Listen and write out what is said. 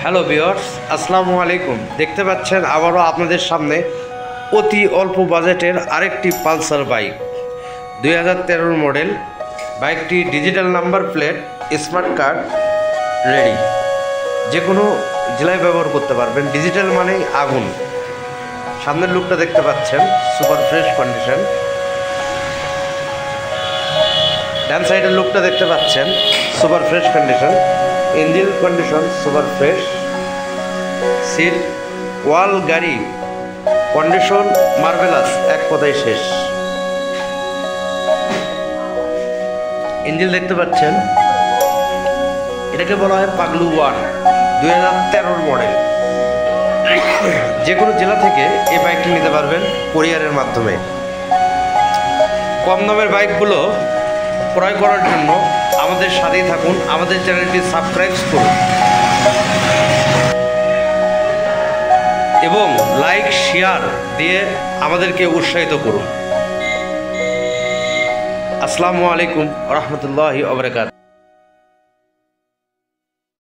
Hello viewers, আসসালামু আলাইকুম। দেখতে পাচ্ছেন আবারও আপনাদের সামনে অতি অল্প বাজেটের আরেকটি পালসার বাইক 2013 মডেল। বাইকটি digital number plate, smart card ready, যে কোনো জেলায় ব্যবহার করতে পারবেন। ডিজিটাল মানেই আগুন। সামনের লুকটা দেখতে পাচ্ছেন, সুপার ফ্রেশ কন্ডিশন। ডান সাইডের লুকটা দেখতে পাচ্ছেন, super fresh condition. Engine condition super fresh. Seat, wall, গাড়ি কন্ডিশন মার্ভেলাস, এক কথায় শেষ। ইঞ্জিন দেখতে পাচ্ছেন, এটাকে বলা হয় পাগলু 1 2013 মডেল। যে কোনো জেলা থেকে এই বাইকটি নিতে পারবেন কোরিয়ারের মাধ্যমে। কম দামের বাইকগুলো ক্রয় করার জন্য আমাদের সাথেই থাকুন, আমাদের চ্যানেলটি সাবস্ক্রাইব করুন এবং লাইক শেয়ার দিয়ে আমাদেরকে উৎসাহিত করুন। আসসালামু আলাইকুম ওয়া রাহমাতুল্লাহি ওয়া বারাকাতুহু।